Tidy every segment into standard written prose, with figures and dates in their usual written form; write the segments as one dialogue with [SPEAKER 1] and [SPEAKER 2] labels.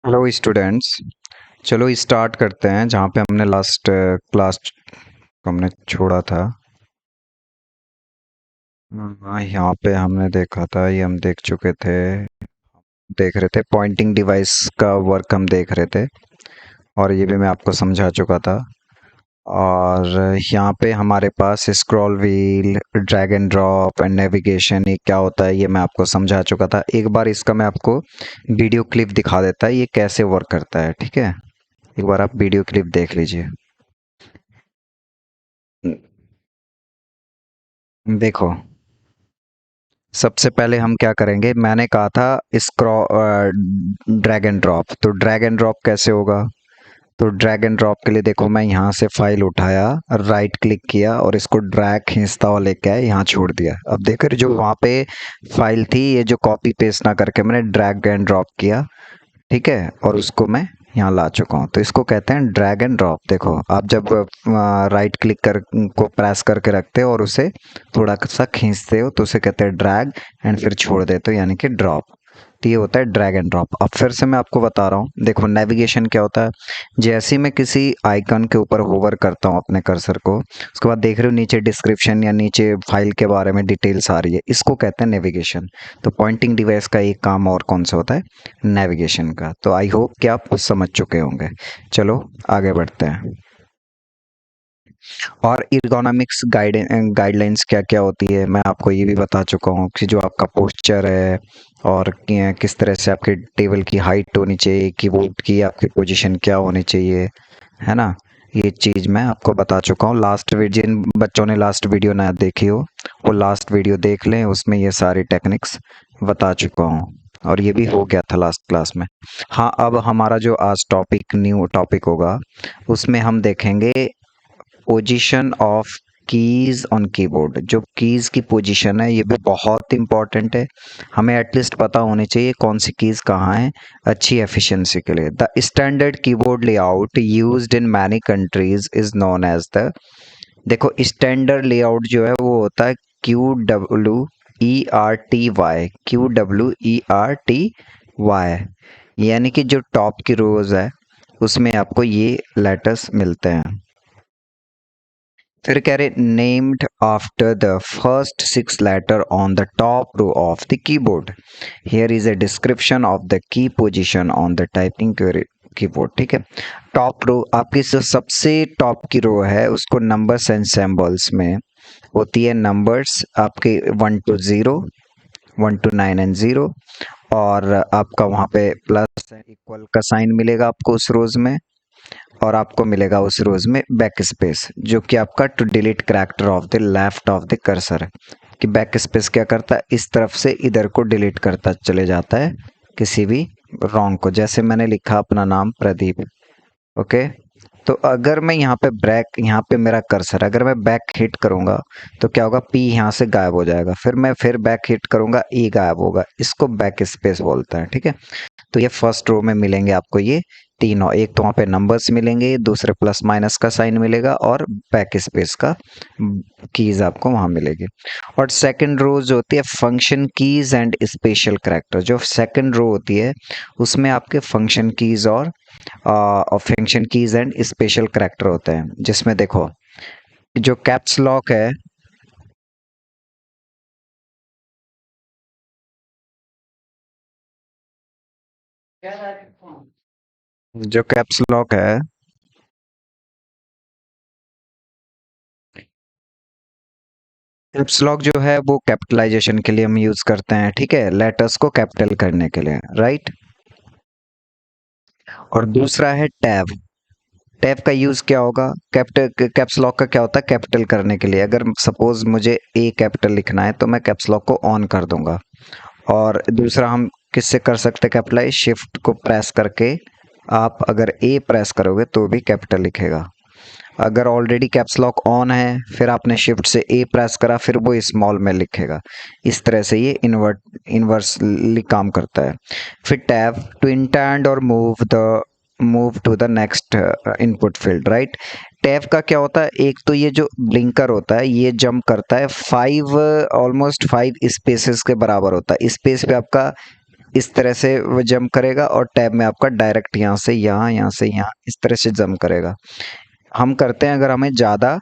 [SPEAKER 1] Hello students. चलो start करते हैं जहाँ पे हमने लास्ट क्लास को हमने छोड़ा था। हाँ, यहाँ पे हमने देखा था, ये हम देख चुके थे। देख रहे थे पॉइंटिंग डिवाइस का वर्क हम देख रहे थे, और ये भी मैं आपको समझा चुका था। और यहाँ पे हमारे पास scroll wheel, drag and drop and navigation, ये क्या होता है ये मैं आपको समझा चुका था। एक बार इसका मैं आपको वीडियो क्लिप दिखा देता है ये कैसे वर्क करता है, ठीक है। एक बार आप वीडियो क्लिप देख लीजिए। देखो, सबसे पहले हम क्या करेंगे, मैंने कहा था ड्रैग एंड ड्रॉप। तो ड्रैग एंड ड्रॉप कैसे होगा? तो ड्रैग एंड ड्रॉप के लिए देखो, मैं यहाँ से फाइल उठाया, राइट क्लिक किया और इसको ड्रैग खींचता हुआ लेके आया, यहाँ छोड़ दिया। अब देखो जो वहाँ पे फाइल थी, ये जो कॉपी पेस्ट ना करके मैंने ड्रैग एंड ड्रॉप किया, ठीक है, और उसको मैं यहाँ ला चुका हूँ। तो इसको कहते हैं ड्रैग एंड ड्रॉप। देखो, आप जब राइट क्लिक कर को प्रेस करके रखते हो और उसे थोड़ा सा खींचते हो तो उसे कहते हैं ड्रैग, एंड फिर छोड़ देते हो यानी कि ड्रॉप। तो ये होता है ड्रैग एंड ड्रॉप। अब फिर से मैं आपको बता रहा हूँ, देखो नेविगेशन क्या होता है। जैसे ही मैं किसी आइकन के ऊपर होवर करता हूँ अपने कर्सर को, उसके बाद देख रहे हो नीचे डिस्क्रिप्शन या नीचे फाइल के बारे में डिटेल्स आ रही है, इसको कहते हैं नेविगेशन। तो पॉइंटिंग डिवाइस का एक काम और कौन सा होता है? नेविगेशन का। तो आई होप कि आप समझ चुके होंगे। चलो आगे बढ़ते हैं। और इर्गोनॉमिक्स गाइडलाइंस क्या क्या होती है मैं आपको ये भी बता चुका हूँ कि जो आपका पोस्चर है और किस तरह से आपके टेबल की हाइट होनी चाहिए, कीबोर्ड की आपकी पोजीशन क्या होनी चाहिए, है ना। ये चीज़ मैं आपको बता चुका हूँ। लास्ट वीडियो, जिन बच्चों ने लास्ट वीडियो ना देखी हो वो लास्ट वीडियो देख लें, उसमें ये सारी टेक्निक्स बता चुका हूँ। और ये भी हो गया था लास्ट क्लास में। हाँ, अब हमारा जो आज टॉपिक, न्यू टॉपिक होगा, उसमें हम देखेंगे position of keys on keyboard. जो कीज की पोजीशन है ये भी बहुत इंपॉर्टेंट है, हमें एटलीस्ट पता होनी चाहिए कौन सी कीज कहाँ है अच्छी एफिशिएंसी के लिए। The standard keyboard layout used in many countries is known as the, देखो स्टैंडर्ड लेआउट जो है वो होता है QWERTY, QWERTY, यानी कि जो टॉप की रोज है उसमें आपको ये लेटर्स मिलते हैं। फिर कह रहे named after the first 6 letter on the top row of the keyboard. Here is a description of the key position on the typing keyboard, ठीक है। टॉप रो, आपकी जो सबसे टॉप की रो है उसको नंबर्स एंड सिंबल्स में होती है। नंबर्स आपके 1 to 0, 1 to 9 एंड 0, और आपका वहाँ पे प्लस इक्वल का साइन मिलेगा आपको उस रोज में, और आपको मिलेगा उस रोज में बैक स्पेस, जो कि आपका to delete character of the left of the cursor है। कि बैक स्पेस क्या करता है, इस तरफ से इधर को डिलीट करता चले जाता है किसी भी रॉन्ग को। जैसे मैंने लिखा अपना नाम प्रदीप, ओके। तो अगर मैं यहाँ पे ब्रैक, यहाँ पे मेरा कर्सर, अगर मैं बैक हिट करूंगा तो क्या होगा, पी यहाँ से गायब हो जाएगा। फिर मैं फिर बैक हिट करूंगा, ई गायब होगा। इसको बैक स्पेस बोलते हैं, ठीक है। तो ये फर्स्ट रो में मिलेंगे आपको ये तीनों, एक तो वहाँ पे नंबर्स मिलेंगे, दूसरे प्लस माइनस का साइन मिलेगा, और बैक स्पेस का कीज आपको वहाँ मिलेगी। और सेकंड रो जो होती है function keys and special character, जो सेकंड रो होती है उसमें आपके फंक्शन कीज और function keys and special character होते हैं। जिसमें देखो जो कैप्स लॉक है, जो कैप्स लॉक है, कैप्स लॉक जो है वो कैपिटलाइजेशन के लिए हम यूज करते हैं, ठीक है, लेटर्स को कैपिटल करने के लिए, राइट। और दूसरा है टैब। टैब का यूज क्या होगा, कैपिटल, कैप्स लॉक का क्या होता है, कैपिटल करने के लिए। अगर सपोज मुझे ए कैपिटल लिखना है तो मैं कैप्स लॉक को ऑन कर दूंगा। और दूसरा हम किससे कर सकते हैं कैपिटलाइज, शिफ्ट को प्रेस करके आप अगर ए प्रेस करोगे तो भी कैपिटल लिखेगा। अगर ऑलरेडी कैप्स लॉक ऑन है फिर आपने शिफ्ट से ए प्रेस करा, फिर वो स्मॉल में लिखेगा। इस तरह से ये इन्वर्सली काम करता है। फिर टैब टू इंटेंड और move to the next input field, right. Tab का क्या होता है, एक तो ये जो ब्लिंकर होता है ये जंप करता है 5, ऑलमोस्ट 5 स्पेसेस के बराबर होता है। स्पेस पे आपका इस तरह से वो जंप करेगा, और टैब में आपका डायरेक्ट यहाँ से यहाँ, यहाँ से यहाँ, इस तरह से जंप करेगा। हम करते हैं अगर हमें ज़्यादा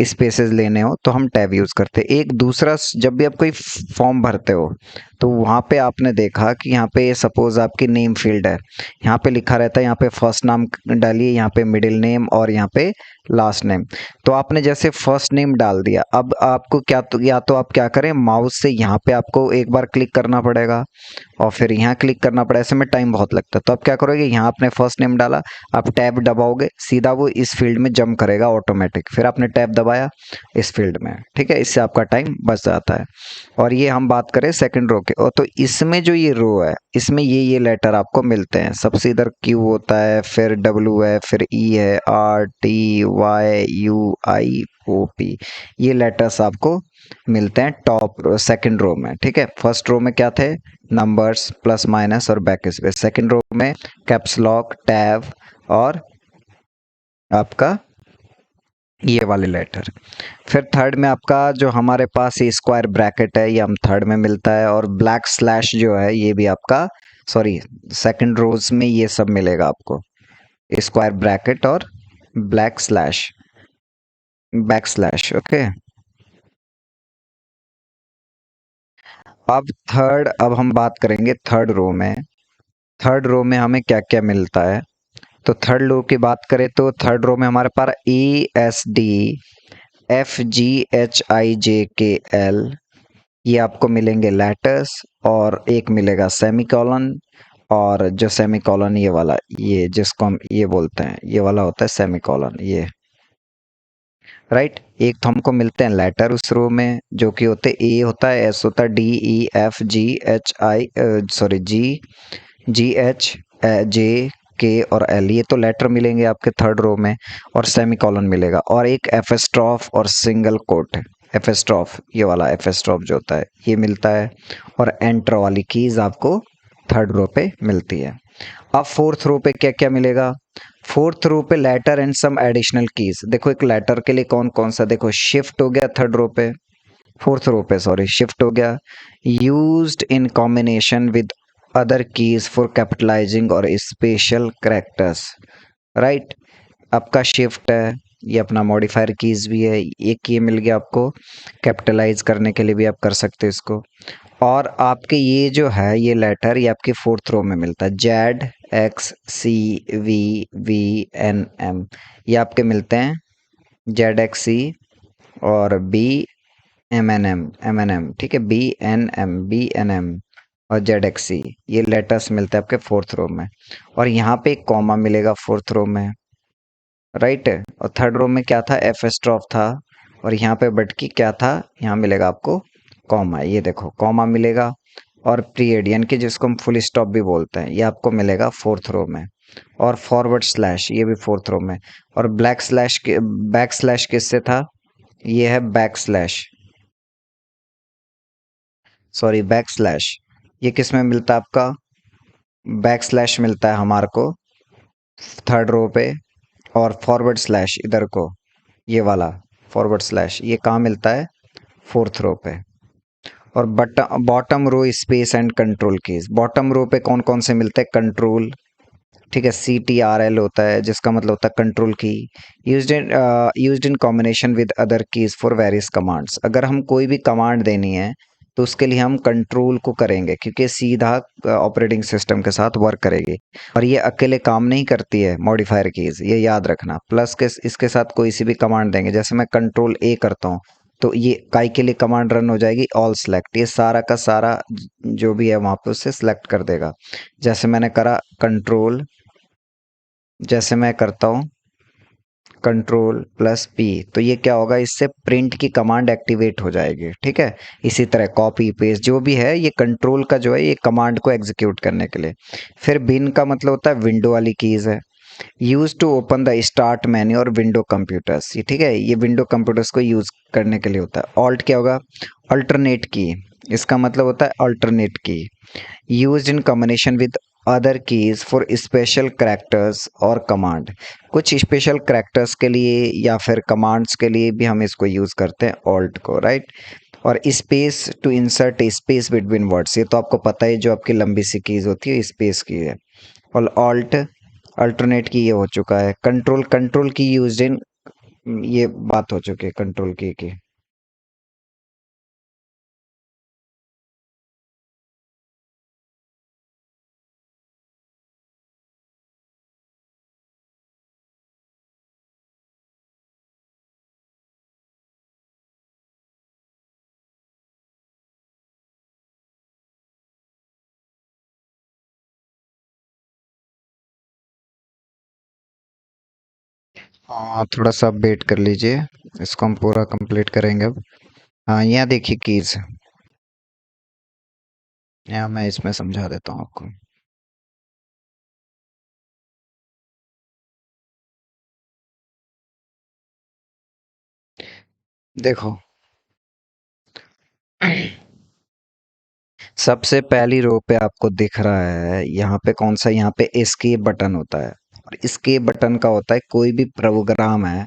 [SPEAKER 1] स्पेसेस लेने हो तो हम टैब यूज़ करते हैं। एक दूसरा, जब भी आप कोई फॉर्म भरते हो तो वहाँ पे आपने देखा कि यहाँ पे सपोज आपकी नेम फील्ड है, यहाँ पे लिखा रहता है यहाँ पे फर्स्ट नाम डालिए, यहाँ पे मिडिल नेम और यहाँ पे लास्ट नेम। तो आपने जैसे फर्स्ट नेम डाल दिया, अब आपको क्या तो या तो आप क्या करें, माउस से यहाँ पे आपको एक बार क्लिक करना पड़ेगा और फिर यहाँ क्लिक करना पड़ेगा, ऐसे में टाइम बहुत लगता है। तो आप क्या करोगे, यहाँ आपने फर्स्ट नेम डाला, आप टैब दबाओगे, सीधा वो इस फील्ड में जंप करेगा ऑटोमेटिक, फिर आपने टैब दबाया इस फील्ड में, ठीक है, इससे आपका टाइम बच जाता है। और ये हम बात करें सेकंड रो के, और तो इसमें जो ये रो है, इसमें ये लेटर आपको मिलते हैं। सबसे इधर क्यू होता है, फिर डब्ल्यू है, फिर ई है, R T Y U I O P, ये लेटर्स आपको मिलते हैं टॉप सेकंड रो में, ठीक है। फर्स्ट रो में क्या थे, नंबर्स, प्लस माइनस और बैक स्पेस। सेकंड रो में कैप्स लॉक, टैब और आपका ये वाले लेटर। फिर थर्ड में आपका जो हमारे पास ये स्क्वायर ब्रैकेट है, ये हम थर्ड में मिलता है, और ब्लैक स्लैश जो है ये भी आपका, सॉरी, सेकंड रोज में ये सब मिलेगा आपको, स्क्वायर ब्रैकेट और black slash, back slash, okay. अब हम बात करेंगे थर्ड रो में। थर्ड रो में हमें क्या क्या मिलता है, तो थर्ड रो की बात करें तो थर्ड रो में हमारे पास A S D F G H J K के एल, ये आपको मिलेंगे लेटर्स, और एक मिलेगा सेमीकोलन, और जो सेमीकोलन ये वाला, ये जिसको हम ये बोलते हैं, ये वाला होता है सेमीकोलन, ये राइट। एक तो हमको मिलते हैं लेटर उस रो में जो कि होते ए होता है, एस होता है, D E F G H आई, सॉरी, जी एच जे के और एल, ये तो लेटर मिलेंगे आपके थर्ड रो में, और सेमीकोलन मिलेगा, और एक एफेस्ट्रॉफ और सिंगल कोट, एफेस्ट्रॉफ, ये वाला एफेस्ट्रॉफ जो होता है ये मिलता है, और एंटर वाली कीज आपको थर्ड रो पे मिलती है। अब फोर्थ रो पे क्या क्या मिलेगा, फोर्थ रो पे letter and some additional keys. देखो एक लेटर के लिए कौन कौन सा, देखो शिफ्ट हो गया थर्ड रो पे, फोर्थ रो पे सॉरी, शिफ्ट हो गया, used in combination with other keys for capitalising और स्पेशल कैरेक्टर्स, राइट। आपका शिफ्ट है, ये अपना मॉडिफायर कीज भी है, एक ये मिल गया आपको कैपिटलाइज करने के लिए भी आप कर सकते हो इसको। और आपके ये जो है ये लेटर, ये आपके फोर्थ रो में मिलता है, Z X C V V N M, ये आपके मिलते हैं, जेड एक्स सी और बी एम एन एम, ठीक है, बी एन एम और जेड एक्स सी, ये लेटर्स मिलते हैं आपके फोर्थ रो में। और यहाँ पे एक कॉमा मिलेगा फोर्थ रो में, राइट। और थर्ड रो में क्या था, एफेस्ट्रॉफ था, और यहाँ पे बटकी क्या था, यहाँ मिलेगा आपको कॉमा, ये देखो कॉमा मिलेगा। और पीरियड यानी कि जिसको हम फुल स्टॉप भी बोलते हैं, ये आपको मिलेगा फोर्थ रो में। और फॉरवर्ड स्लैश ये भी फोर्थ रो में। और ब्लैक स्लैश के बैक स्लैश किससे था, ये है back slash, sorry back slash, ये किस में मिलता है आपका, बैक स्लैश मिलता है हमारे को थर्ड रो पे। और फॉरवर्ड स्लैश इधर को, ये वाला फॉरवर्ड स्लैश, ये कहाँ मिलता है, फोर्थ रो पे। और bottom row space and control keys, bottom row पे कौन कौन से मिलते हैं, कंट्रोल, ठीक है, सी टी आर एल होता है जिसका मतलब होता है कंट्रोल की, used in combination with other keys for various commands. अगर हम कोई भी कमांड देनी है तो उसके लिए हम कंट्रोल को करेंगे, क्योंकि सीधा ऑपरेटिंग सिस्टम के साथ वर्क करेगी, और ये अकेले काम नहीं करती है मॉडिफायर कीज, ये याद रखना। प्लस के इसके साथ कोई सी भी कमांड देंगे, जैसे मैं कंट्रोल ए करता हूँ तो ये काई के लिए कमांड रन हो जाएगी, ऑल सेलेक्ट, ये सारा का सारा जो भी है वहाँ पे उससे सेलेक्ट कर देगा। जैसे मैंने करा कंट्रोल, जैसे मैं करता हूँ कंट्रोल प्लस पी, तो ये क्या होगा, इससे प्रिंट की कमांड एक्टिवेट हो जाएगी, ठीक है। इसी तरह कॉपी पेस्ट जो भी है, ये कंट्रोल का जो है ये कमांड को एग्जीक्यूट करने के लिए। फिर बिन का मतलब होता है विंडो वाली कीज है, use to open the start menu और विंडो कंप्यूटर्स, ये ठीक है, ये विंडो कंप्यूटर्स को यूज करने के लिए होता है। ऑल्ट क्या होगा, अल्टरनेट की, इसका मतलब होता है अल्टरनेट की, used in combination with other keys for special characters और कमांड, कुछ स्पेशल करैक्टर्स के लिए या फिर कमांड्स के लिए भी हम इसको यूज करते हैं ऑल्ट को, राइट। और space to insert space between words, ये तो आपको पता है, जो आपकी लंबी सी कीज होती है स्पेस की है। और ऑल्ट अल्टरनेट की ये हो चुका है। कंट्रोल कंट्रोल की यूज इन, ये बात हो चुकी है कंट्रोल की। हाँ, थोड़ा सा आप वेट कर लीजिए, इसको हम पूरा कंप्लीट करेंगे अब। हाँ, यहाँ देखिए कीज, यहाँ मैं इसमें समझा देता हूँ आपको। देखो, सबसे पहली रो पे आपको दिख रहा है यहाँ पे कौन सा, यहाँ पे एस्केप बटन होता है। और एस्केप बटन का होता है कोई भी प्रोग्राम है,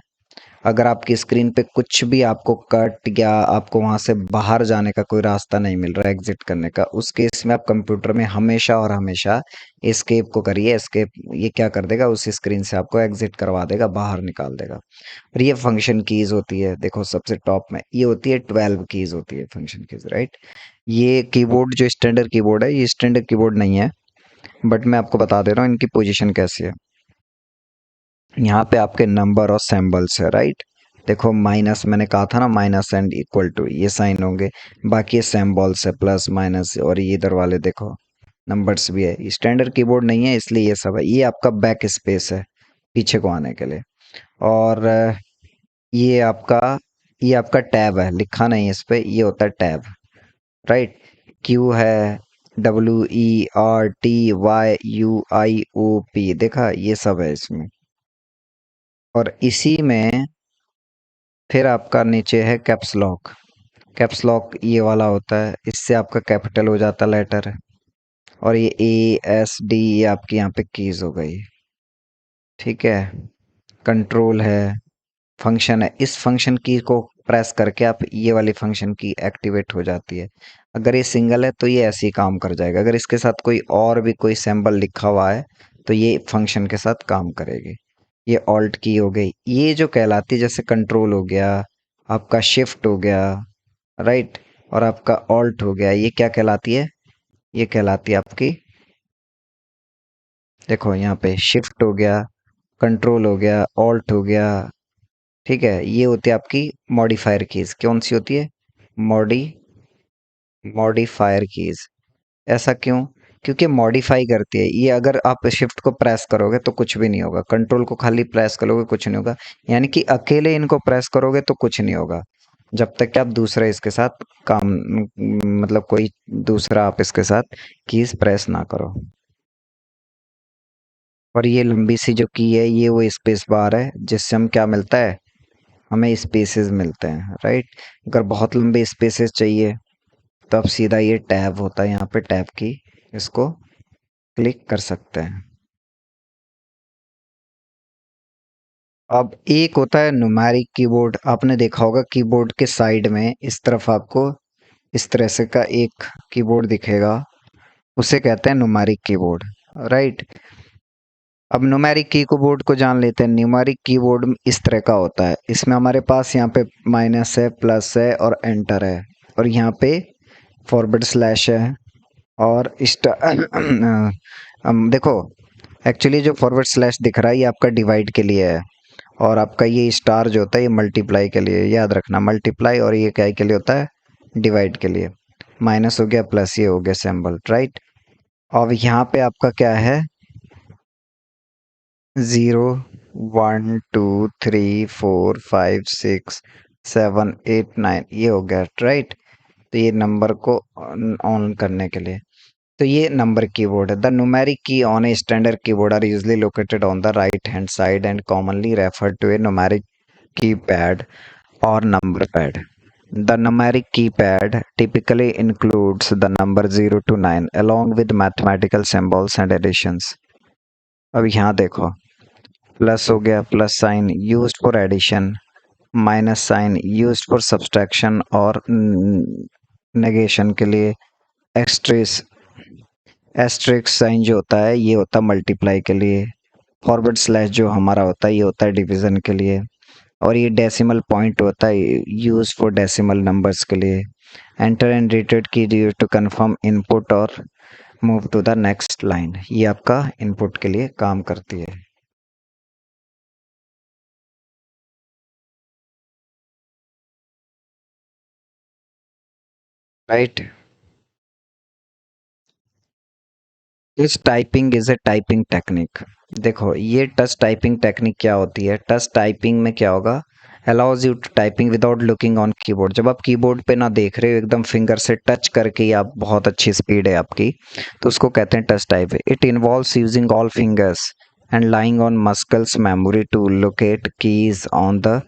[SPEAKER 1] अगर आपकी स्क्रीन पे कुछ भी आपको कट या आपको वहां से बाहर जाने का कोई रास्ता नहीं मिल रहा है एग्जिट करने का, उस केस में आप कंप्यूटर में हमेशा और हमेशा एस्केप को करिए। एस्केप ये क्या कर देगा, उस स्क्रीन से आपको एग्जिट करवा देगा, बाहर निकाल देगा। और ये फंक्शन कीज होती है, देखो सबसे टॉप में ये होती है 12 कीज होती है फंक्शन कीज, राइट। ये कीबोर्ड जो स्टैंडर्ड कीबोर्ड है, ये स्टैंडर्ड कीबोर्ड नहीं है, बट मैं आपको बता दे रहा हूँ इनकी पोजीशन कैसी है। यहाँ पे आपके नंबर और सिंबल्स है, राइट। देखो माइनस, मैंने कहा था ना माइनस एंड इक्वल टू ये साइन होंगे। बाकी ये सिंबल्स है, प्लस माइनस, और ये इधर वाले देखो नंबर्स भी है। स्टैंडर्ड कीबोर्ड नहीं है इसलिए ये सब है। ये आपका बैक स्पेस है पीछे को आने के लिए। और ये आपका ये आपका टैब है, लिखा नहीं है इस पे, ये होता है टैब, राइट। क्यू है, WERTYUIOP, देखा ये सब है इसमें। और इसी में फिर आपका नीचे है कैप्स लॉक। कैप्स लॉक ये वाला होता है, इससे आपका कैपिटल हो जाता लेटर। और ये ASD ये आपकी यहाँ पे कीज हो गई, ठीक है। कंट्रोल है, फंक्शन है, इस फंक्शन की को प्रेस करके आप ये वाली फंक्शन की एक्टिवेट हो जाती है। अगर ये सिंगल है तो ये ऐसे ही काम कर जाएगा, अगर इसके साथ कोई और भी कोई सिंबल लिखा हुआ है तो ये फंक्शन के साथ काम करेगी। ये ऑल्ट की हो गई, ये जो कहलाती है, जैसे कंट्रोल हो गया, आपका शिफ्ट हो गया, राइट, और आपका ऑल्ट हो गया, ये क्या कहलाती है, ये कहलाती है आपकी, देखो यहाँ पे शिफ्ट हो गया, कंट्रोल हो गया, ऑल्ट हो गया, ठीक है। ये होती है आपकी मॉडिफायर कीज। कौन सी होती है, मॉडी मॉडिफायर कीज। ऐसा क्यों, क्योंकि मॉडिफाई करती है ये। अगर आप शिफ्ट को प्रेस करोगे तो कुछ भी नहीं होगा, कंट्रोल को खाली प्रेस करोगे कुछ नहीं होगा, यानी कि अकेले इनको प्रेस करोगे तो कुछ नहीं होगा, जब तक कि आप दूसरे इसके साथ काम, मतलब कोई दूसरा आप इसके साथ कीज प्रेस ना करो। और ये लंबी सी जो की है, ये वो स्पेस बार है, जिससे हम क्या मिलता है, हमें स्पेसेस मिलते हैं, राइट। अगर बहुत लंबे स्पेसेस चाहिए तो आप सीधा ये टैब होता है यहाँ पे, टैब की, इसको क्लिक कर सकते हैं। अब एक होता है न्यूमेरिक कीबोर्ड, आपने देखा होगा कीबोर्ड के साइड में इस तरफ आपको इस तरह से का एक कीबोर्ड दिखेगा, उसे कहते हैं न्यूमेरिक कीबोर्ड, राइट। अब न्यूमेरिक कीबोर्ड को जान लेते हैं। न्यूमेरिक कीबोर्ड इस तरह का होता है, इसमें हमारे पास यहाँ पे माइनस है, प्लस है और एंटर है, और यहाँ पे फॉरवर्ड स्लैश है और देखो, एक्चुअली जो फॉरवर्ड स्लैश दिख रहा है ये आपका डिवाइड के लिए है, और आपका ये स्टार जो होता है ये मल्टीप्लाई के लिए, याद रखना मल्टीप्लाई, और ये क्या के लिए होता है, डिवाइड के लिए। माइनस हो गया, प्लस ये हो गया सिंबल, राइट। अब यहाँ पे आपका क्या है, 0 1 2 3 4 5 6 7 8 9, ये हो गया, राइट। तो ये नंबर को ऑन करने के लिए, तो ये नंबर कीबोर्ड है। The numeric key on a standard keyboard are usually located on the right hand side and commonly referred to a numeric keypad or number pad. The numeric keypad typically includes the number 0 to 9 along with mathematical symbols and additions. अब यहाँ देखो, plus हो गया, plus sign used for addition, minus sign used for subtraction और negation के लिए। एक्सट्रेस asterisk sign जो होता है ये होता है मल्टीप्लाई के लिए। फॉरवर्ड स्लैश जो हमारा होता है ये होता है डिवीजन के लिए। और ये डेसिमल पॉइंट होता है यूज फॉर डेसिमल नंबर्स के लिए। Enter and return key to confirm input और move to the next line, ये आपका इनपुट के लिए काम करती है। राइट। इस typing is a typing technique. देखो ये टच टाइपिंग टेक्निक क्या होती है, टच टाइपिंग में क्या होगा, allows you to typing without looking on keyboard. जब आप कीबोर्ड पे ना देख रहे हो, एकदम फिंगर से टच करके ही आप बहुत अच्छी स्पीड है आपकी, तो उसको कहते हैं touch type. It involves using all fingers and lying on muscles memory to locate keys on the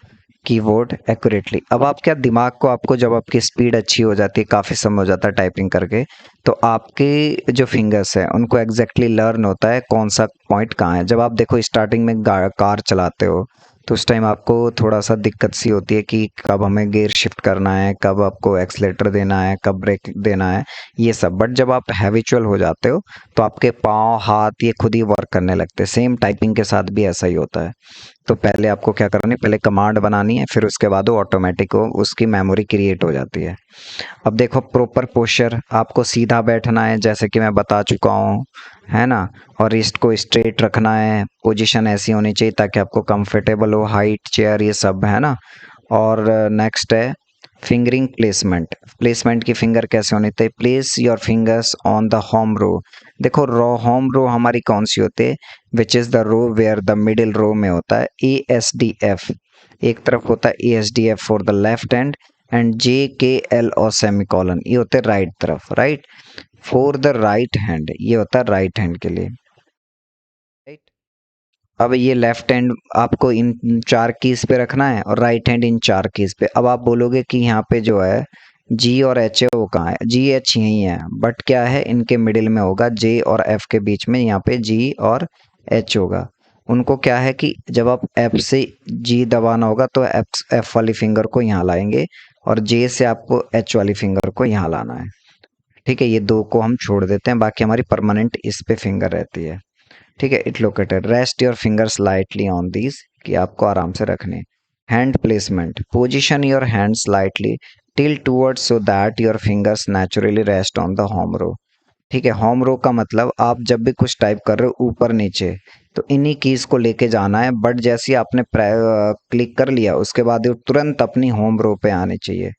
[SPEAKER 1] keyboard accurately. अब आप क्या दिमाग को, आपको जब आपकी स्पीड अच्छी हो जाती है, काफ़ी समय हो जाता है टाइपिंग करके, तो आपके जो फिंगर्स हैं उनको एग्जैक्टली लर्न होता है कौन सा पॉइंट कहाँ है। जब आप देखो स्टार्टिंग में कार चलाते हो तो उस टाइम आपको थोड़ा सा दिक्कत सी होती है कि कब हमें गियर शिफ्ट करना है, कब आपको एक्सलेटर देना है, कब ब्रेक देना है, ये सब। बट जब आप हैबिचुअल हो जाते हो तो आपके पाँव हाथ ये खुद ही वर्क करने लगते हैं। सेम टाइपिंग के साथ भी ऐसा ही होता है। तो पहले आपको क्या करनी है, पहले कमांड बनानी है, फिर उसके बाद वो ऑटोमेटिक हो उसकी मेमोरी क्रिएट हो जाती है। अब देखो प्रॉपर पोस्चर, आपको सीधा बैठना है जैसे कि मैं बता चुका हूँ, है ना। और रिस्ट को स्ट्रेट रखना है, पोजीशन ऐसी होनी चाहिए ताकि आपको कंफर्टेबल हो, हाइट चेयर ये सब, है ना। और नेक्स्ट है फिंगरिंग प्लेसमेंट। प्लेसमेंट की फिंगर कैसे होनी चाहिए, place your fingers on the home row. देखो रो, होम रो हमारी कौन सी होती है, which is the row where the middle row में होता है ए एस डी एफ, एक तरफ होता है A S D F for the left hand, and J के एल और सेमिकॉलन ये होते हैं राइट तरफ, right. For the right hand ये होता है राइट हैंड के लिए, राइट। अब ये लेफ्ट हैंड आपको इन चार कीज पे रखना है और राइट हैंड इन चार कीज पे। अब आप बोलोगे कि यहाँ पे जो है जी और एच है वो कहाँ है, जी एच यही है, बट क्या है इनके मिडिल में होगा, जे और एफ के बीच में यहाँ पे जी और एच होगा। उनको क्या है कि जब आप एफ से जी दबाना होगा तो एफ वाली फिंगर को यहाँ लाएंगे, और जे से आपको एच वाली फिंगर को यहाँ लाना है। ठीक है, ये दो को हम छोड़ देते हैं, बाकी हमारी परमानेंट इस पे फिंगर रहती है। ठीक है, it located, rest your fingers lightly on these, कि आपको आराम से रखने। Hand placement, position your hand slightly till towards so that your fingers naturally rest on the home row. ठीक है, होम रो का मतलब आप जब भी कुछ टाइप कर रहे हो ऊपर नीचे तो इन्हीं कीज को लेके जाना है, बट जैसे ही आपने क्लिक कर लिया उसके बाद ये तुरंत अपनी होम रो पे आनी चाहिए।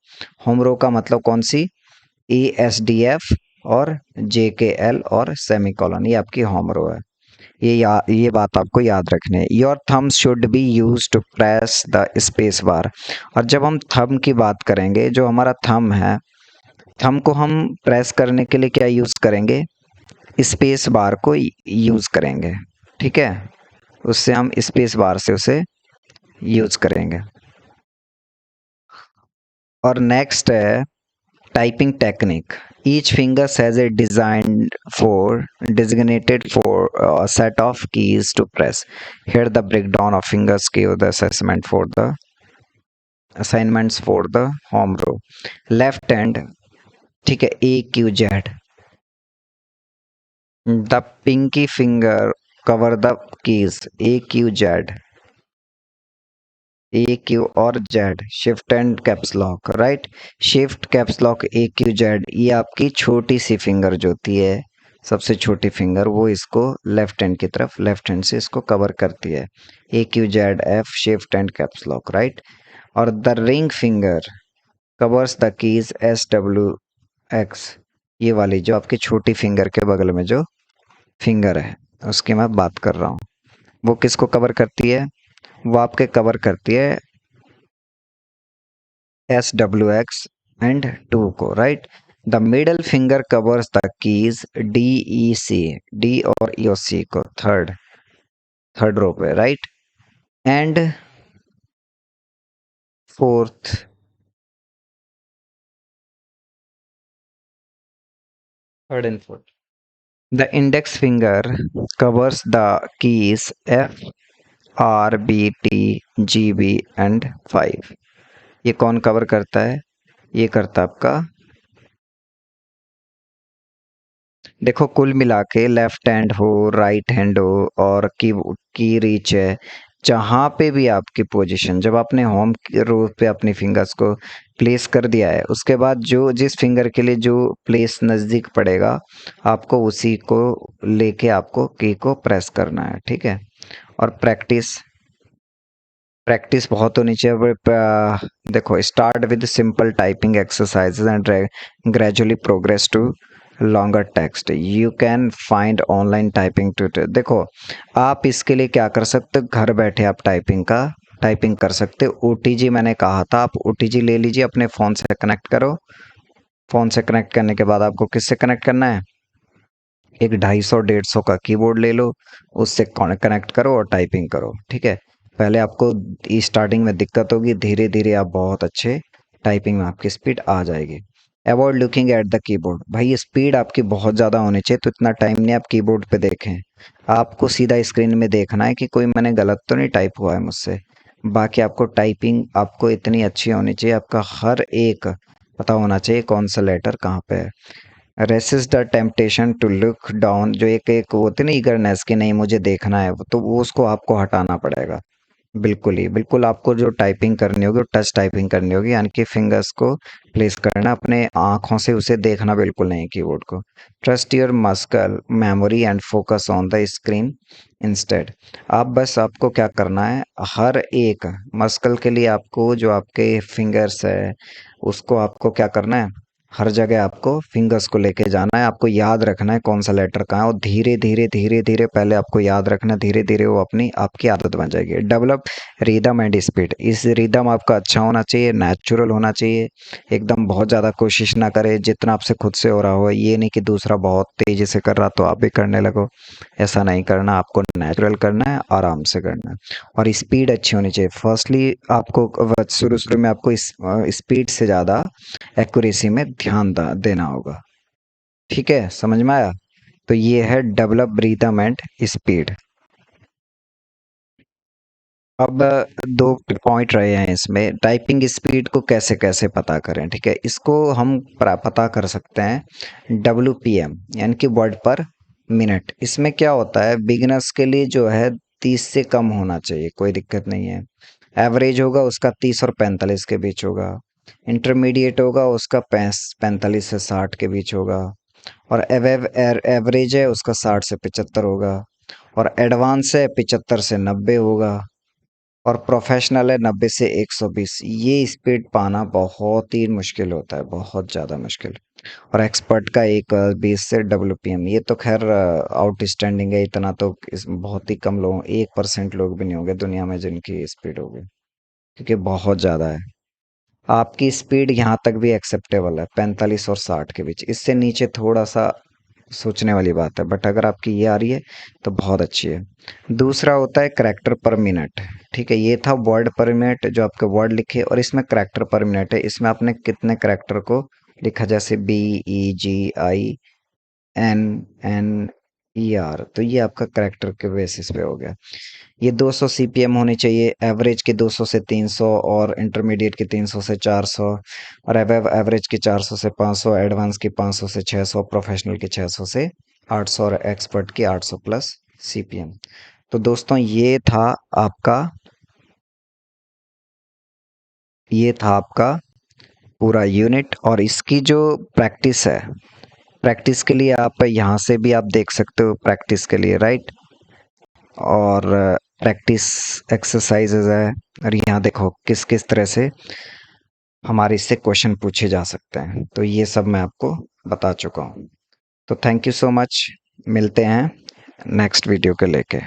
[SPEAKER 1] होम रो का मतलब कौन सी, ए एस डी एफ और जे के एल और सेमिकॉलन, ये आपकी होम रो है। ये बात आपको याद रखनी है। Your thumb should be use to press the space bar. और जब हम थंब की बात करेंगे, जो हमारा थंब है, थंब को हम प्रेस करने के लिए क्या यूज करेंगे, स्पेस बार को यूज करेंगे। ठीक है, उससे हम स्पेस बार से उसे यूज करेंगे। और नेक्स्ट है typing technique. Each finger has a designed for designated for a set of keys to press. Here the breakdown of fingers give the assignments for the home row. Left hand, ठीक है, A Q Z. The pinky finger cover the keys A Q Z. A Q और Z, shift and caps lock, right. Shift caps lock A Q Z, ये आपकी छोटी सी finger जो होती है, सबसे छोटी फिंगर, वो इसको लेफ्ट हैंड की तरफ, लेफ्ट हैंड से इसको कवर करती है। A Q Z F, shift and caps lock, right. और the ring finger covers the keys S W X, ये वाली जो आपकी छोटी फिंगर के बगल में जो फिंगर है उसकी मैं बात कर रहा हूँ, वो किसको कवर करती है, वो आपके कवर करती है S W X and two को, right. The middle finger covers the keys D E C, D और ई और सी को, थर्ड थर्ड रो पे, right. And fourth, third and fourth, the index finger covers the keys F R B T G B and 5। ये कौन cover करता है? ये करता है आपका, देखो कुल मिला के लेफ्ट हैंड हो, राइट हैंड हो, और की रीच है, जहाँ पे भी आपकी पोजीशन, जब आपने होम रो पे अपनी फिंगर्स को प्लेस कर दिया है, उसके बाद जो जिस फिंगर के लिए जो प्लेस नज़दीक पड़ेगा, आपको उसी को लेके आपको की को प्रेस करना है, ठीक है। और प्रैक्टिस प्रैक्टिस बहुत होनी चाहिए। देखो, start with simple typing exercises and gradually progress to longer text. You can find online typing tutor. देखो, आप इसके लिए क्या कर सकते हो, घर बैठे आप टाइपिंग कर सकते हो। ओटीजी मैंने कहा था, आप ओटीजी ले लीजिए, अपने फ़ोन से कनेक्ट करो। फ़ोन से कनेक्ट करने के बाद आपको किससे कनेक्ट करना है, एक 250 150 का कीबोर्ड ले लो, उससे कनेक्ट करो और टाइपिंग करो, ठीक है। पहले आपको स्टार्टिंग में दिक्कत होगी, धीरे धीरे आप बहुत अच्छे टाइपिंग में आपकी स्पीड आ जाएगी। Avoid looking at the keyboard. भाई स्पीड आपकी बहुत ज़्यादा होनी चाहिए, तो इतना टाइम नहीं आप कीबोर्ड पे देखें। आपको सीधा स्क्रीन में देखना है कि कोई मैंने गलत तो नहीं टाइप हुआ है मुझसे। बाकी आपको टाइपिंग आपको इतनी अच्छी होनी चाहिए, आपका हर एक पता होना चाहिए कौन सा लेटर कहाँ पे है। Resist the temptation to look down. जो एक एक वो होती है ना, ईगरनेस की, नहीं मुझे देखना है, तो वो उसको आपको हटाना पड़ेगा। बिल्कुल ही बिल्कुल, आपको जो टाइपिंग करनी होगी, टच टाइपिंग करनी होगी, यानी कि फिंगर्स को प्लेस करना, अपने आँखों से उसे देखना बिल्कुल नहीं कीबोर्ड को। Trust your muscle memory and focus on the screen instead. आप बस आपको क्या करना है, हर एक मस्कल के लिए आपको जो आपके फिंगर्स है, उसको आपको क्या करना है, हर जगह आपको फिंगर्स को लेके जाना है, आपको याद रखना है कौन सा लेटर कहाँ है, और धीरे धीरे धीरे धीरे पहले आपको याद रखना है, धीरे धीरे वो अपनी आपकी आदत बन जाएगी। Develop rhythm and speed. इस रिदम आपका अच्छा होना चाहिए, नेचुरल होना चाहिए, एकदम बहुत ज़्यादा कोशिश ना करें, जितना आपसे खुद से हो रहा हो। ये नहीं कि दूसरा बहुत तेज़ी से कर रहा तो आप भी करने लगो, ऐसा नहीं करना, आपको नेचुरल करना है, आराम से करना है। और स्पीड अच्छी होनी चाहिए। फर्स्टली आपको शुरू शुरू में आपको स्पीड से ज़्यादा एक्यूरेसी में ध्यान देना होगा, ठीक है, समझ में आया? तो ये है डेवलप रिदम एंड स्पीड। अब दो पॉइंट रहे हैं इसमें, टाइपिंग स्पीड को कैसे कैसे पता करें, ठीक है। इसको हम पता कर सकते हैं WPM, यानी कि वर्ड पर मिनट। इसमें क्या होता है, बिगिनर्स के लिए जो है 30 से कम होना चाहिए, कोई दिक्कत नहीं है। एवरेज होगा उसका 30 और 45 के बीच होगा। इंटरमीडिएट होगा उसका 45 से 60 के बीच होगा। और एवरेज है उसका 60 से 75 होगा। और एडवांस है 75 से 90 होगा। और प्रोफेशनल है 90 से 120। ये स्पीड पाना बहुत ही मुश्किल होता है, बहुत ज़्यादा मुश्किल। और एक्सपर्ट का एक 20 से WPM, ये तो खैर आउटस्टैंडिंग है, इतना तो बहुत ही कम लोग, 1% लोग भी नहीं होंगे दुनिया में जिनकी स्पीड होगी, क्योंकि बहुत ज़्यादा है। आपकी स्पीड यहाँ तक भी एक्सेप्टेबल है, 45 और 60 के बीच, इससे नीचे थोड़ा सा सोचने वाली बात है, बट अगर आपकी ये आ रही है तो बहुत अच्छी है। दूसरा होता है करैक्टर पर मिनट, ठीक है। ये था वर्ड पर मिनट, जो आपके वर्ड लिखे, और इसमें करैक्टर पर मिनट है, इसमें आपने कितने करैक्टर को लिखा, जैसे BEGINNER, तो ये आपका करैक्टर के बेसिस पे हो गया। ये 200 CPM होनी चाहिए, एवरेज की 200 से 300, और इंटरमीडिएट की 300 से 400, और एवरेज की 400 से 500, एडवांस की 500 से 600, प्रोफेशनल की 600 से 800, और एक्सपर्ट की 800 प्लस CPM। तो दोस्तों ये था आपका पूरा यूनिट। और इसकी जो प्रैक्टिस है, प्रैक्टिस के लिए आप यहाँ से भी आप देख सकते हो, प्रैक्टिस के लिए, राइट। और प्रैक्टिस एक्सरसाइजेज है, और यहाँ देखो किस किस तरह से हमारे इससे क्वेश्चन पूछे जा सकते हैं, तो ये सब मैं आपको बता चुका हूँ। तो थैंक यू सो मच, मिलते हैं नेक्स्ट वीडियो के लेके।